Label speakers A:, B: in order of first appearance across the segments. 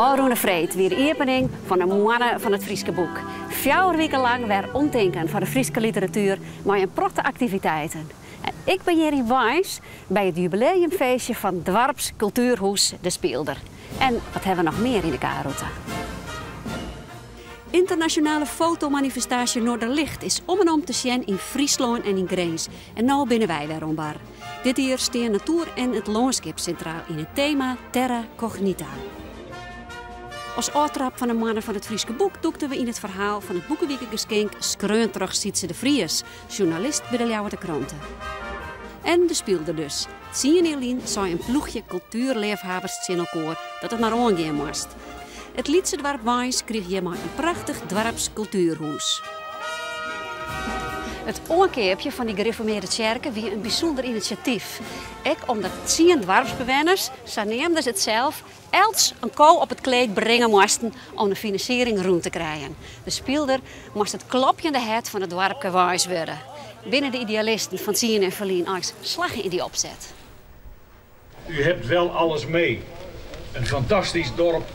A: Alroene Vreed weer de opening van de Mannen van het Frieske Boek. 4 weken lang weer omdenken van de Frieske literatuur met een prachtige activiteiten. En ik ben hier in Wijns bij het jubileumfeestje van het Dwarps Cultuurhuis De Speelder. En wat hebben we nog meer in de kaarroute? Internationale fotomanifestatie Noorderlicht is om en om te zien in Friesland en in Greens. En nu binnen wij weer ombar. Dit hier staan natuur en het landschap centraal in het thema Terra Cognita. Als oortrap van de Mannen van het Frieske Boek doekten we in het verhaal van het boekenweekgeschenk Skreunterug Sietse de Vries, journalist bij de Ljouwerte Kranten. En de Speelder dus. Sien Elien zei een ploegje cultuurleefhavers in elkaar dat het maar aangaan moest. Het Lietse dorp Wijns kreeg je maar een prachtig dwarps cultuurhuis. Het aankeepje van die gereformeerde kerken was een bijzonder initiatief. Ook omdat 10 dwarpsbewoners, zo neemden ze het zelf, els een kou op het kleed brengen moesten om de financiering rond te krijgen. De Speelder moest het klopjende het van het dorp Wijns worden. Binnen de idealisten van Sien en Verlien als slagen in die opzet.
B: U hebt wel alles mee. Een fantastisch dorp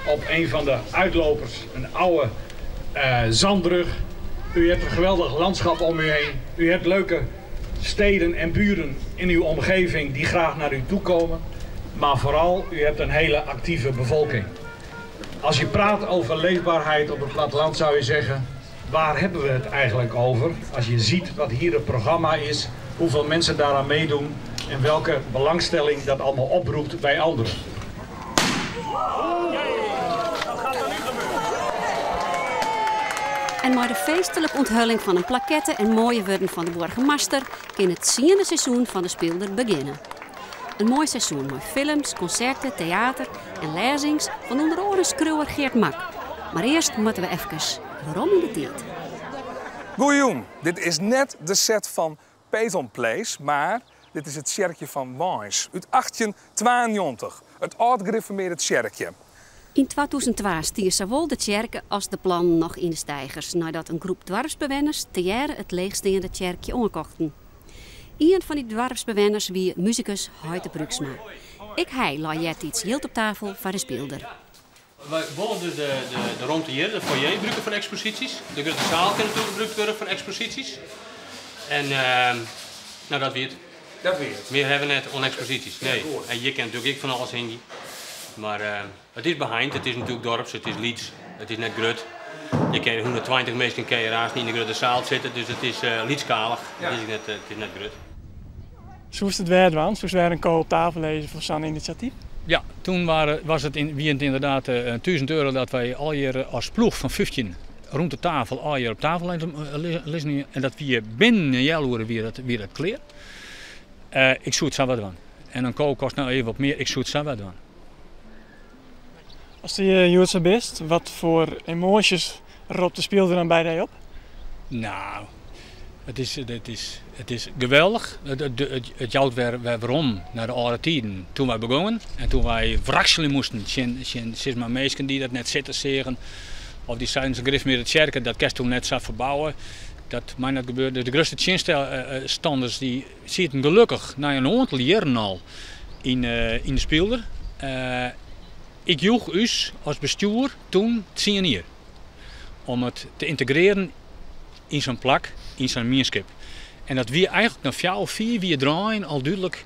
B: op een van de uitlopers, een oude zandrug. U hebt een geweldig landschap om u heen. U hebt leuke steden en buren in uw omgeving die graag naar u toe komen. Maar vooral, u hebt een hele actieve bevolking. Als je praat over leefbaarheid op het platteland zou je zeggen, waar hebben we het eigenlijk over? Als je ziet wat hier het programma is, hoeveel mensen daaraan meedoen en welke belangstelling dat allemaal oproept bij anderen.
A: En met de feestelijke onthulling van een plaquette en mooie woorden van de burgemeester kan het 10e seizoen van de Speelder beginnen. Een mooi seizoen met films, concerten, theater en lezings van onder andere schreeuwer Geert Mak. Maar eerst moeten we even waarom in de tijd.
C: Goeiejoen, dit is net de set van Peton Place, maar dit is het kerkje van Wijns uit 1892. Het oud-gereformeerde kerkje.
A: In 2002 stier zowel de kerken als de plan nog in de stijgers nadat een groep dwarpsbewoners te jaren het leegstaande kerkje aankochten. Een van die dwarpsbewoners wie muzikus Heite Bruksma. Hij laat iets hield op tafel van de Speelder.
D: Wij willen dus de ruimte hier, de foyer, gebruiken voor exposities. De grote zaal kan natuurlijk gebruikt worden voor exposities. En nou dat weet.
C: Dat weet.
D: Meer hebben we net on exposities. Nee. En je kent natuurlijk ik van alles in. Maar het is behind, het is natuurlijk dorps, het is Lieds, het is net grut. Je kan 120 mensen kan je raast niet in de grote zaal zitten, dus het is Liedskalig. Ja. Het is net grut.
E: Zo is het weer, want zo is weer een kool op tafel lezen voor zo'n initiatief.
F: Ja, toen was het inderdaad €1000 dat wij al hier als ploeg van 15 rond de tafel al hier op tafel lezen. En dat we binnen jaloeren weer het kleer. Ik zoet zo wat doen. En een kool kost nou even wat meer, ik zoet zo wat doen.
E: Als je Joodse bent, wat voor emoties roept de Speelder dan bij jou op?
F: Nou, het is geweldig. Het jouwt weer waarom naar de oude tijden toen wij begonnen. En toen wij wrakselen moesten, sinds maar mensen die dat net zitten zeggen. Of die zeiden ze grif meer het kerken, dat kerst toen net zou verbouwen. Dat mij net gebeurde. De grootste tjenstanders die zitten gelukkig na een aantal jaren al in de Speelder. Ik joeg u als bestuur toen 10 jaar om het te integreren in zijn plak, in zijn gemeenschap. En dat we eigenlijk na 4 of 4 weer draaien al duidelijk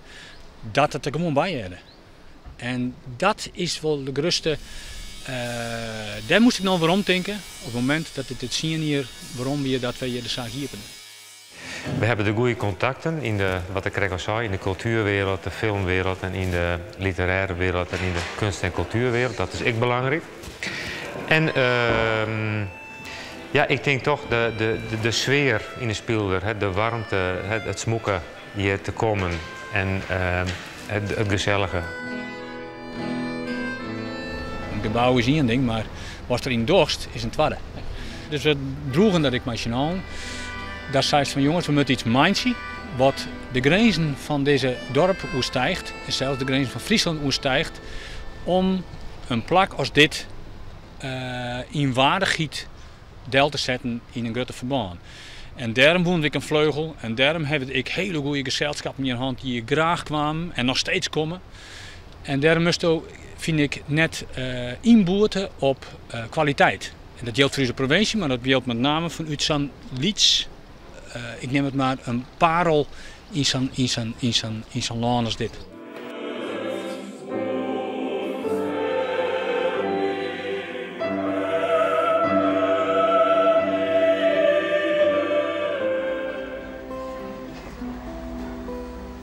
F: dat het er gewoon bij hadden. En dat is wel de grootste. Daar moest ik nou weer omdenken op het moment dat het 10 jaar waarom we dat we de zaak hier hebben.
G: We hebben de goede contacten in de, wat ik al zei, in de cultuurwereld, de filmwereld en in de literaire wereld en in de kunst- en cultuurwereld. Dat is echt belangrijk. En ja, ik denk toch de sfeer in de Speelder, de warmte, het smoeken hier te komen en het gezellige.
F: Een gebouw is één ding, maar wat er in dorst is een tweede. Dus we droegen dat ik machinaal. Daar zei ze van jongens, we moeten iets mindsen wat de grenzen van deze dorp oerstijgt, en zelfs de grenzen van Friesland oerstijgt, om een plak als dit in waardigheid deel te zetten in een grote verband. En daarom woonde ik een vleugel en daarom heb ik hele goede gezelschappen in je hand die graag kwamen en nog steeds komen. En daarom moest vind ik net inboeten op kwaliteit. En dat geldt voor deze provincie, maar dat geldt met name van Utsan Lieds. Ik neem het maar een parel in zo'n land als dit.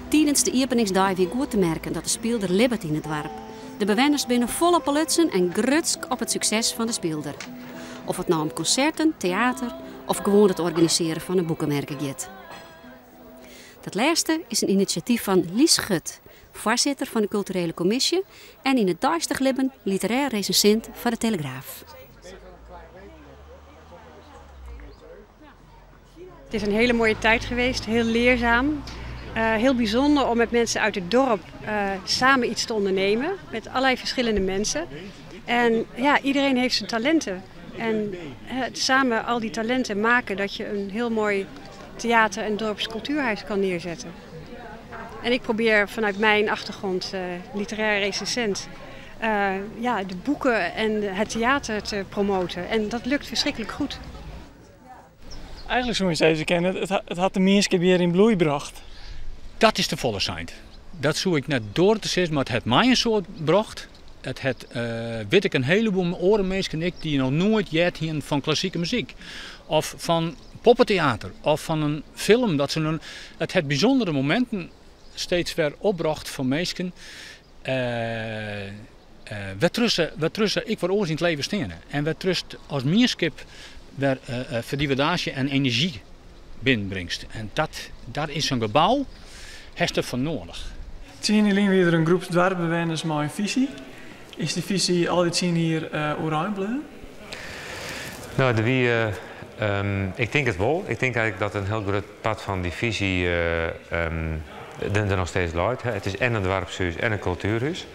A: Tijdens de openingsdag weer goed te merken dat de speelder libbert in het dorp. De bewoners binnen volle palutsen en grutsk op het succes van de speelder. Of het nou om concerten, theater of gewoon het organiseren van een boekenmerken gaat. Dat laatste is een initiatief van Lies Gut, voorzitter van de culturele commissie en in het Duistig Libben literair recensent van de Telegraaf.
H: Het is een hele mooie tijd geweest, heel leerzaam. Heel bijzonder om met mensen uit het dorp samen iets te ondernemen. Met allerlei verschillende mensen. En ja, iedereen heeft zijn talenten. En samen al die talenten maken dat je een heel mooi theater- en dorpscultuurhuis kan neerzetten. En ik probeer vanuit mijn achtergrond, literair recensent, de boeken en het theater te promoten. En dat lukt verschrikkelijk goed.
E: Eigenlijk zou je zeggen kennen, het had de mensen weer in bloei gebracht.
F: Dat is de volle zijn. Dat zou ik net door te zeggen, maar het heeft mij een soort bracht. Het weet ik een heleboel orenmensen ik die nog nooit jet hier van klassieke muziek. Of van poppentheater. Of van een film. Het heeft bijzondere momenten steeds weer opbracht van mensen. Ik word oors in het leven staan. En we trust als meerskip weer verdividage en energie binnenbrengt. En dat is een gebouw. Heeft er van nodig.
E: Zien jullie weer een groep dwarpbewoners met een visie? Is die visie altijd zien hier oranje blijven?
G: Nou, ik denk het wel. Ik denk eigenlijk dat een heel groot pad van die visie er nog steeds luidt. Het is en een dwarpshuis en een cultuurhuis.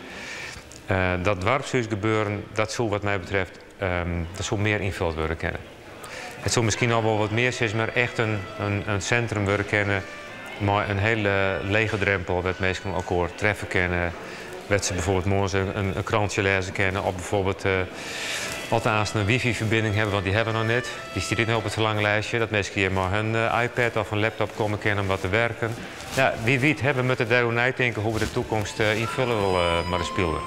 G: Dat dwarpshuis gebeuren, dat zou wat mij betreft dat zou meer invuld worden kennen. Het zou misschien al wel wat meer zijn, maar echt een centrum worden kennen. Maar een hele lege drempel, dat mensen elkaar treffen kennen. Dat ze bijvoorbeeld morgen een krantje lezen kennen. Of bijvoorbeeld althans een wifi-verbinding hebben, want die hebben we nog net. Die staat niet op het verlanglijstje. Dat mensen hier maar hun iPad of een laptop komen kennen om wat te werken. Ja, wie weet hebben we moeten daarover nadenken hoe we de toekomst invullen willen met de speelder.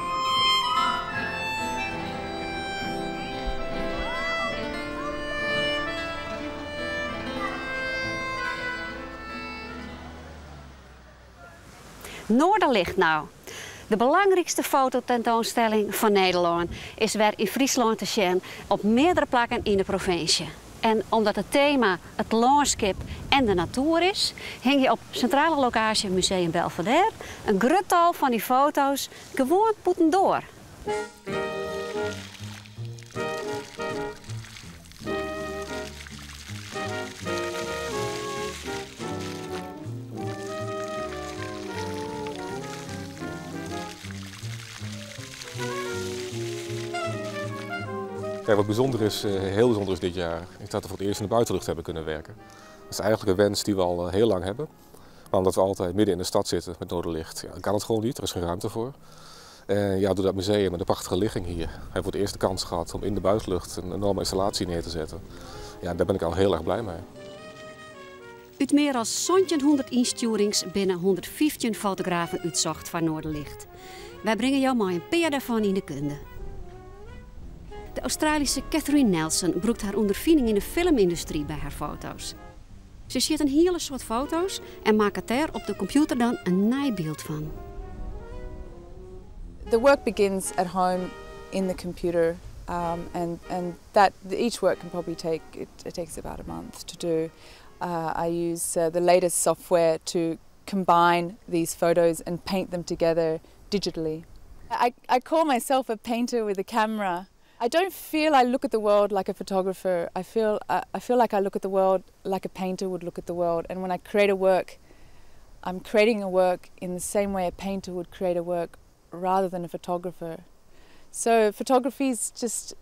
A: Noorderlicht nou. De belangrijkste fototentoonstelling van Nederland is weer in Friesland te zien op meerdere plekken in de provincie. En omdat het thema het landschap en de natuur is, hing je op centrale locatie Museum Belvedere een gruttal van die foto's gewoon poeten door.
I: Ja, wat bijzonder is, heel bijzonder is dit jaar, is dat we voor het eerst in de buitenlucht hebben kunnen werken. Dat is eigenlijk een wens die we al heel lang hebben. Maar omdat we altijd midden in de stad zitten met Noorderlicht, ja, kan het gewoon niet, er is geen ruimte voor. En ja, door dat museum en de prachtige ligging hier, hebben we voor het eerst de kans gehad om in de buitenlucht een enorme installatie neer te zetten. Ja, daar ben ik al heel erg blij mee.
A: Uit meer dan 100 instuurings binnen 115 fotografen uitzocht van Noorderlicht. Wij brengen jou maar een paar daarvan in de kunde. De Australische Catherine Nelson broekt haar ondervinding in de filmindustrie bij haar foto's. Ze ziet een hele soort foto's en maakt er op de computer dan een naaibeeld van.
J: The work begins at home in the computer, and that each work can probably take it takes about a month to do. I use the latest software to combine these photos and paint them together digitally. I call myself a painter with a camera. I don't feel I look at the world like a photographer. I feel like I look at the world like a painter would look at the world. And when I create a work, I'm creating a work in the same way a painter would create a work rather than a photographer. So photography is just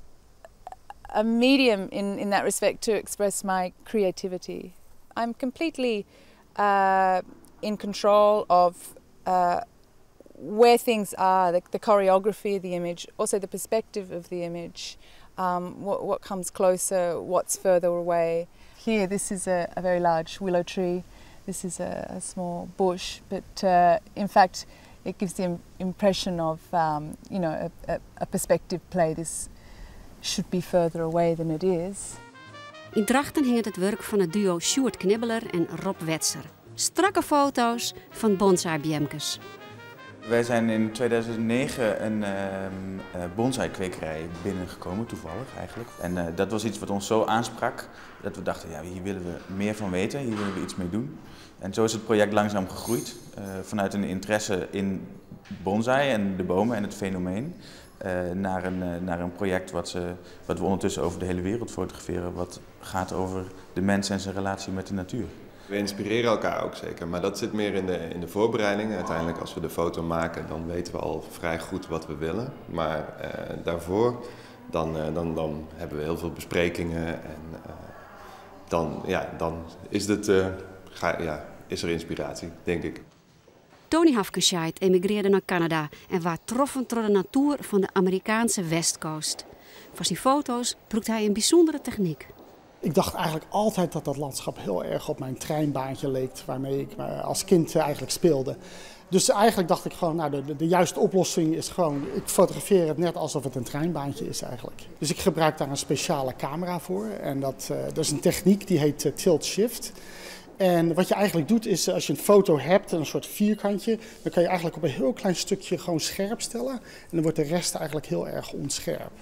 J: a medium in that respect to express my creativity. I'm completely in control of where things are, the choreography of the image, also the perspective of the image, what comes closer, what's further away. Here, this is a very large willow tree. This is a small bush, but in fact, it gives the impression of, you know, a perspective play. This should be further away than it is.
A: In Drachten heert het werk van het duo Sjoerd Knibbeler en Rob Wetser. Strakke foto's van bonsai-bjemkes.
K: Wij zijn in 2009 een bonsai-kwekerij binnengekomen, toevallig eigenlijk. En dat was iets wat ons zo aansprak, dat we dachten, ja, hier willen we meer van weten, hier willen we iets mee doen. En zo is het project langzaam gegroeid, vanuit een interesse in bonsai en de bomen en het fenomeen, naar een project wat we ondertussen over de hele wereld fotograferen, wat gaat over de mens en zijn relatie met de natuur.
L: We inspireren elkaar ook zeker, maar dat zit meer in de voorbereiding. Uiteindelijk als we de foto maken, dan weten we al vrij goed wat we willen. Maar daarvoor, dan hebben we heel veel besprekingen en dan is er inspiratie, denk ik.
A: Tony Hafkenscheid emigreerde naar Canada en was troffen door de natuur van de Amerikaanse West Coast. Voor zijn foto's gebruikte hij een bijzondere techniek.
M: Ik dacht eigenlijk altijd dat dat landschap heel erg op mijn treinbaantje leek, waarmee ik als kind eigenlijk speelde. Dus eigenlijk dacht ik gewoon, nou, de juiste oplossing is gewoon, ik fotografeer het net alsof het een treinbaantje is eigenlijk. Dus ik gebruik daar een speciale camera voor en dat is een techniek die heet tilt-shift. En wat je eigenlijk doet is, als je een foto hebt, een soort vierkantje, dan kan je eigenlijk op een heel klein stukje gewoon scherp stellen. En dan wordt de rest eigenlijk heel erg onscherp.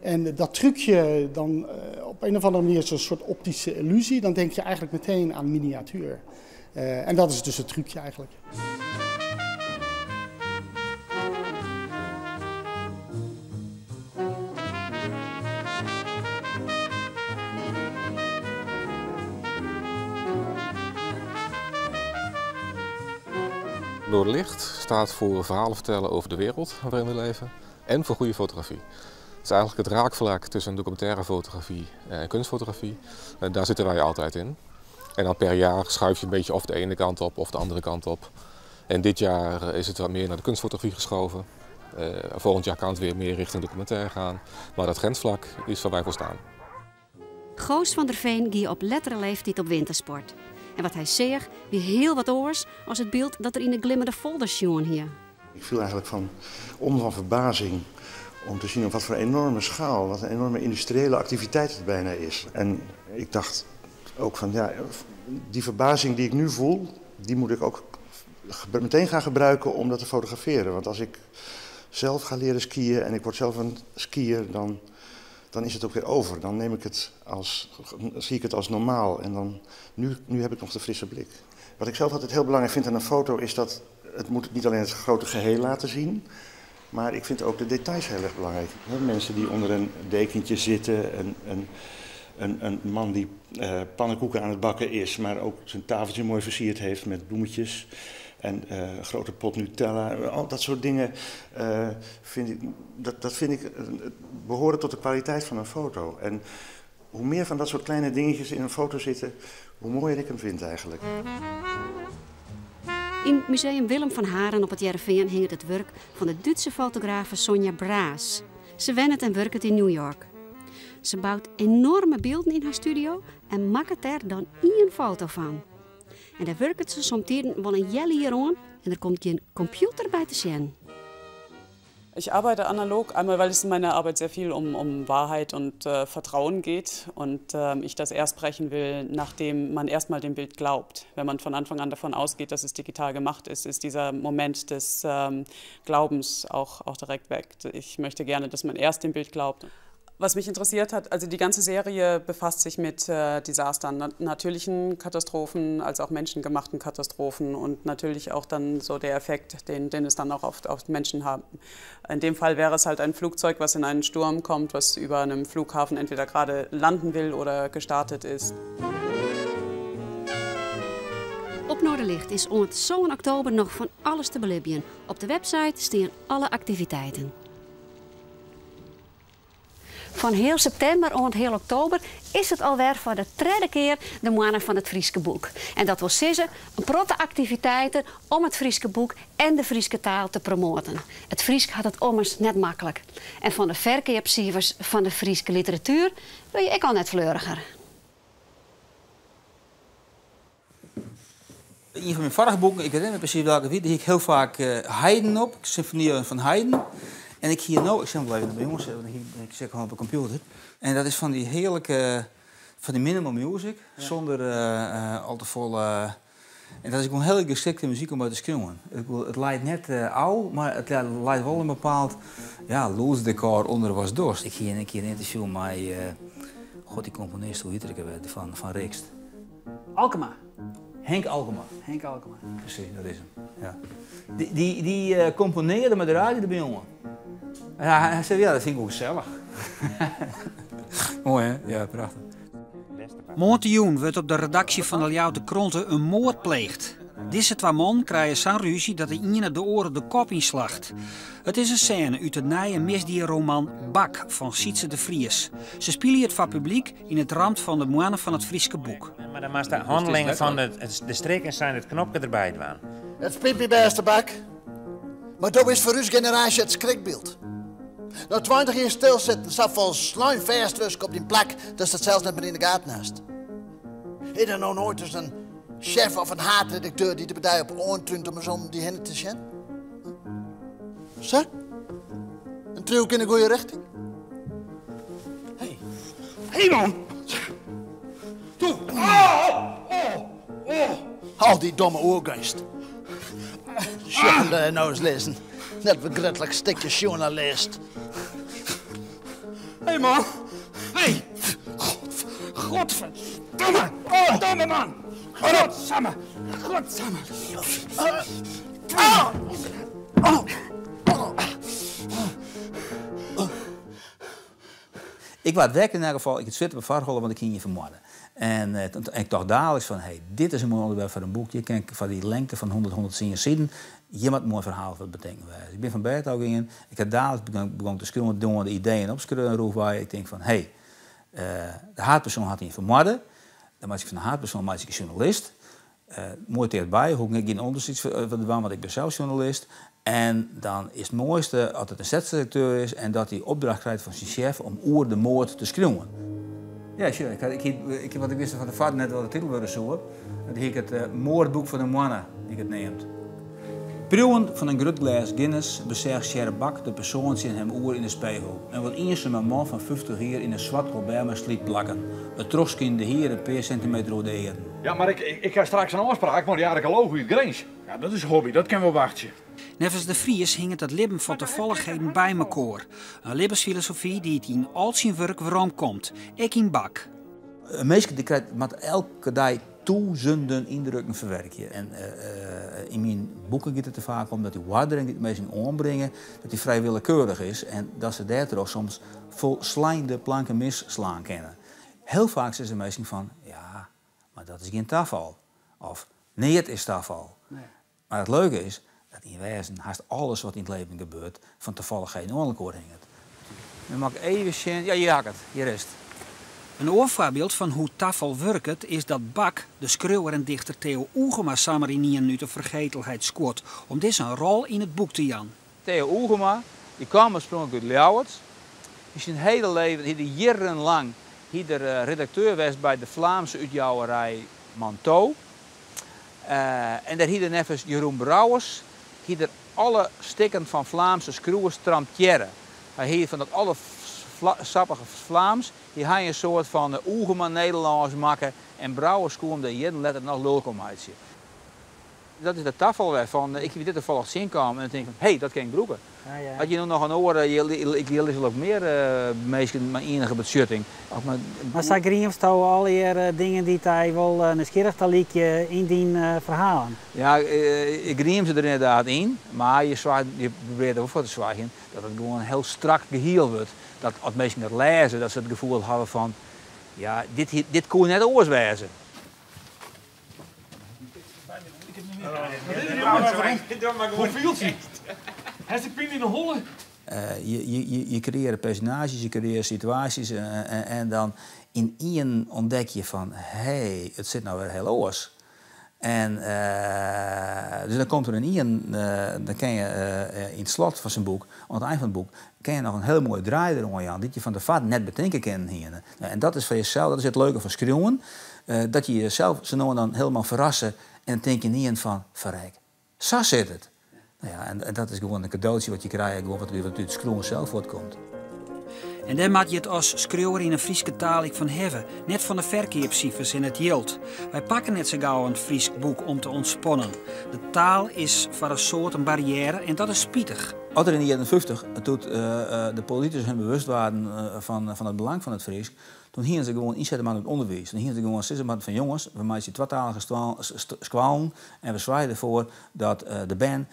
M: En dat trucje, dan op een of andere manier is een soort optische illusie. Dan denk je eigenlijk meteen aan miniatuur. En dat is dus het trucje eigenlijk.
I: Noorderlicht staat voor verhalen vertellen over de wereld waarin we leven en voor goede fotografie. Het is eigenlijk het raakvlak tussen documentaire fotografie en kunstfotografie. Daar zitten wij altijd in. En dan per jaar schuif je een beetje of de ene kant op of de andere kant op. En dit jaar is het wat meer naar de kunstfotografie geschoven. Volgend jaar kan het weer meer richting documentaire gaan. Maar dat grensvlak is waar wij voor staan.
A: Goos van der Veen ging op lettere leeftijd op wintersport. En wat hij zegt, weer heel wat oors als het beeld dat er in de glimmende folders zien hier.
N: Ik viel eigenlijk van verbazing om te zien op wat voor een enorme schaal, wat een enorme industriële activiteit het bijna is. En ik dacht ook van, ja, die verbazing die ik nu voel, die moet ik ook meteen gaan gebruiken om dat te fotograferen. Want als ik zelf ga leren skiën en ik word zelf een skier, dan is het ook weer over. Dan zie ik het als normaal en dan, nu heb ik nog de frisse blik. Wat ik zelf altijd heel belangrijk vind aan een foto is dat het moet niet alleen het grote geheel laten zien, maar ik vind ook de details heel erg belangrijk. Mensen die onder een dekentje zitten, een man die pannenkoeken aan het bakken is, maar ook zijn tafeltje mooi versierd heeft met bloemetjes. En een grote pot Nutella, al dat soort dingen vind ik behoren tot de kwaliteit van een foto. En hoe meer van dat soort kleine dingetjes in een foto zitten, hoe mooier ik hem vind eigenlijk.
A: In het museum Willem van Haren op het Jereveen hing het werk van de Duitse fotografe Sonja Braas. Ze wennet en werkt in New York. Ze bouwt enorme beelden in haar studio en maakt er dan 1 foto van. En daar werkt ze soms wel een jelle hier aan en er komt geen computer bij te zien.
O: Ich arbeite analog, einmal weil es in meiner Arbeit sehr viel um Wahrheit und Vertrauen geht und ich das erst brechen will, nachdem man erstmal dem Bild glaubt. Wenn man von Anfang an davon ausgeht, dass es digital gemacht ist dieser Moment des Glaubens auch direkt weg. Ich möchte gerne, dass man erst dem Bild glaubt. Was mich interessiert hat, also die ganze Serie befasst sich mit Desastern, natürlichen Katastrophen als auch menschengemachten Katastrophen und natürlich auch dann so der Effekt, den es dann auch auf Menschen haben. In dem Fall wäre es halt ein Flugzeug, was in einen Sturm kommt, was über einem Flughafen entweder gerade landen will oder gestartet ist.
A: Op Noorderlicht is om het zo'n oktober nog van alles te beleven. Op de website staan alle activiteiten. Van heel september en heel oktober is het alweer voor de derde keer de maanden van het Frieske boek. En dat wil zeggen een protte activiteiten om het Frieske boek en de Frieske taal te promoten. Het Friesk had het ommers net makkelijk. En van de verkoopcijfers van de Frieske literatuur wil ik al net fleuriger.
P: Een van mijn vorige boeken, ik weet niet precies welke wie, die ik heel vaak Haydn op, Symfonie van Haydn. En ik hier nou, ik zeg wel even bij jongens, ik zit gewoon op de computer. En dat is van die heerlijke, van die minimal music, zonder al te vol. En dat is gewoon heel geschikte muziek om uit te schreeuwen. Het lijkt net oud, maar het lijkt wel een bepaald loosdecor onder was dorst. Ik ging een keer een interview met die componist, hoe heet ik van Rikst.
Q: Alkema.
P: Henk Alkema.
Q: Henk Alkema.
P: Precies, dat is hem. Ja. Die componeerde met de radio bij jongen. Ja, hij zei, ja, dat vind ik ook gezellig. Mooi, hè? Ja, prachtig.
Q: Maandagjoen wordt op de redactie van de Ljouwte Kronten een moord pleegd. Deze twee man krijgen zo'n ruzie dat de ene de oren de kop inslacht. Het is een scène uit het nieuwe misdierroman Bak van Sietse de Vries. Ze spelen het voor publiek in het rand van de maanden van het Frieske boek.
R: Maar dan moest de handelingen van de strikken zijn het knopje erbij doen.
S: Het spijt me beste Bak, maar dat is voor uw generatie het schrikbeeld. Na 20 jaar stilzitten zat vol sluimvast op die plak dat ze het zelfs net meer in de gaten naast. Is er nou nooit eens een chef of een haatredacteur die de partij op oortrunt om eens om die henne te zien? Zo? Een trio in de goede richting? Hey man! Toe! Al die domme oorgeest. Schoppen nou eens lezen. Net begrijpelijk stukje journalist. Hey man! Hey! Godverdomme! Oh, domme man! Godsamme! Godsamme!
P: Ik was weg in ieder geval, ik het zitten bij Vargollen, want ik ging je vermoorden. En ik dacht dadelijk van, hey, dit is een mooi onderwerp voor een boek. Je kent van die lengte van 110 zinnen. Je moet een mooi verhaal voor het betekenen. Ik ben van Bert ook in. Ik heb dadelijk begonnen te schrijven, door de ideeën opschrijven. Waar ik denk van, hey, de haatpersoon had niet vermoorden. Dan was ik van de haatpersoon, maar ik een journalist. Mooi erbij, hoe ik geen onderzoek van de want ik ben zelf journalist. En dan is het mooiste als het een zetredacteur is en dat hij opdracht krijgt van zijn chef om oer de moord te schreeuwen. Ja, sure. Want ik wist van de vader net wel de titel wilde zoeken. Dat ik het moordboek van de mannen die het neemt. Pruwen van een groot glas Guinness bezegt Sherry Bak de persoon zien hem oer in de spiegel. En wat eerst een man van 50 jaar in een zwart colbert met sliet plakken. Het trosje in de heer een paar centimeter over de eren.
B: Ja, maar ik ga straks een afspraak, maar die archeoloog uit Grens. Ja, dat is hobby, dat kan wel wachten.
Q: Nevens de Vries hing het libben van toevalligheden bij elkaar. Een levensfilosofie die het in al zijn werk waarom komt. Ik in Bak.
P: Een meisje die krijgt met elke dag duizenden indrukken verwerken. En in mijn boeken gaat het er vaak om dat die waardering die mensen aanbrengen, dat die vrij willekeurig is. En dat ze daardoor ook soms vol slijnde planken misslaan kennen. Heel vaak zeggen mensen van, ja, maar dat is geen tafel. Of, nee, het is tafel. Nee. Maar het leuke is, dat in wezen haast alles wat in het leven gebeurt van toevalligheid en ongeluk hangt. Dan mag ik even zien. Ja, hier hak het. Hier is het.
Q: Een oorvoorbeeld van hoe tafel werkt is dat Bak, de schreeuwer en dichter Theo Oegema samen in uit de vergetelheid scoort om deze een rol in het boek te jan.
P: Theo Oegema, die kwam oorspronkelijk uit Ljouwert. Hij is zijn hele leven, jarenlang, redacteur was bij de Vlaamse uitjouwerij Manteau. En daar hier nevens Jeroen Brouwers, hier alle stikken van Vlaamse schreeuwers tramtjeren. Hij hier van dat alle sappige Vlaams, die hij een soort van Oegema Nederlands maken en Brouwers kwam de jeden letter nog lulkomheidje. Dat is de tafel van, ik heb dit er volgens zien komen en ik denk van, hé, dat kan ik broeken. Ja, ja. Had je nu nog een oor, ik lees ook meer mensen met enige beschutting.
Q: Maar zij griemst al die dingen die hij wel nieuwsgierig liet in die verhalen?
P: Ja, ik griem ze er inderdaad in, maar je probeert er ook voor te zwijgen dat het gewoon een heel strak geheel wordt. Dat als mensen dat lezen, dat ze het gevoel hebben van, ja, dit kon net oors wezen.
B: Hoe viel ze? Hij is de pin in de holle.
P: Je creëert personages, je creëert situaties en dan in één ontdek je van, hé, het zit nou weer heel oors. En dus dan komt er een één, dan kan je in het slot van zijn boek, aan het eind van het boek, kan je nog een heel mooi draai erom aan, dat je van de vat net bedenken kan hier. En dat is voor jezelf, dat is het leuke van schreeuwen, dat je jezelf zo nou en dan helemaal verrassen en dan denk je niet in van, verrek, zo zit het. Nou ja, en dat is gewoon een cadeautje wat je krijgt, gewoon wat uit het schreeuwen zelf voortkomt.
Q: En dan moet je het als schreeuwer in een Frieske taal van hebben, net van de verkeerscijfers in het jild. Wij pakken net zo gauw een Fries boek om te ontspannen. De taal is voor een soort een barrière en dat is spietig.
P: Als er in de jaren 50 toen de politici hun bewust waren van het belang van het Fries, toen gingen ze gewoon inzetten aan het onderwijs. Dan gingen ze gewoon zeggen van jongens, we maken tweetalige squalen en we zwaaien ervoor dat de band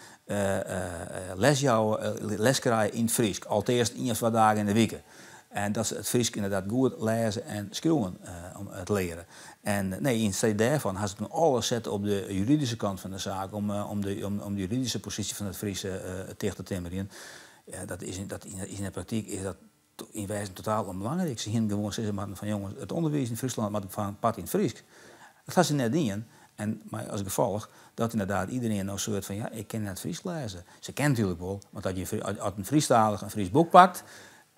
P: les krijgen in het Fries. Allereerst 1 of 2 dagen in de week. En dat ze het Fries inderdaad goed lezen en schreeuwen om het leren. En nee, in steeds daarvan had ze toen alles zetten op de juridische kant van de zaak om de juridische positie van het Fries tegen te timmeren. Ja, dat is in de praktijk is dat in wijze totaal onbelangrijk. Ze gingen gewoon zeggen van jongens, het onderwijs in Friesland moet van pad in het Fries. Dat gaan ze net in. En maar als gevolg dat inderdaad iedereen nou soort van ja, ik kan net Fries lezen. Ze kennen natuurlijk wel, want als een Friestalig een Fries boek pakt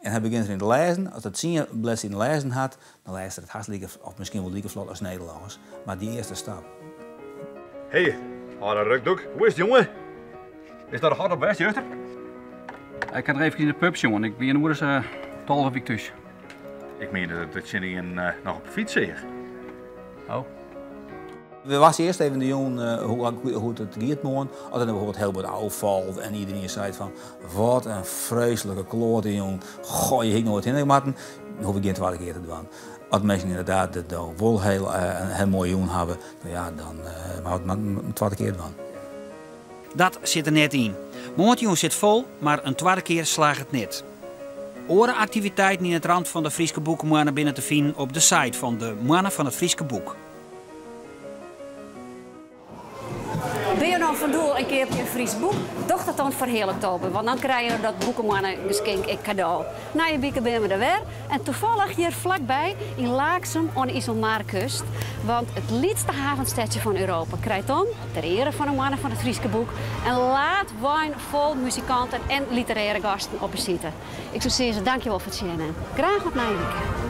P: en hij begint erin te lezen, als dat 10 bladzijden lezen had, dan leest het hartstikke of misschien wel lieke vlot als Nederlands. Maar die eerste stap.
T: Hé, harde rukdoek. Hoe is het, jongen? Is dat hard op best, juchter?
U: Ik ga er even in de pubs, jongen. Ik ben nu eens 12 week thuis.
T: Ik meen dat je niet nog op fiets zeer.
U: Oh.
P: We wassen eerst even de jongen hoe het gaat morgen. Als er bijvoorbeeld heel wat afvalt en iedereen zei van wat een vreselijke klote jongen. Goh, je hing nooit in. Dan hoef ik geen 2 keer te doen. Als mensen inderdaad het wel een heel mooi jongen hebben, ja, dan moet het 2 keer doen.
Q: Dat zit er net in. Moordjongen zit vol, maar een 2e keer slaagt het net. Andere activiteiten in het rand van de Frieske Boekenmannen binnen te vinden op de site van de Mannen van het Frieske Boek.
A: Ben je nou van doel een keer een Fries boek? Doch dat dan voor heel oktober, want dan krijg je dat boekenmannen geschenk ik cadeau. Na je weken ben we er weer en toevallig hier vlakbij in Laaksum aan de IJsselmeerkust. Want het liefste havenstadje van Europa krijgt dan, ter ere van de Mannen van het Frieske Boek, een laat wijn vol muzikanten en literaire gasten op zitten. Ik zou zeggen, dankjewel voor het zien en graag wat na je week.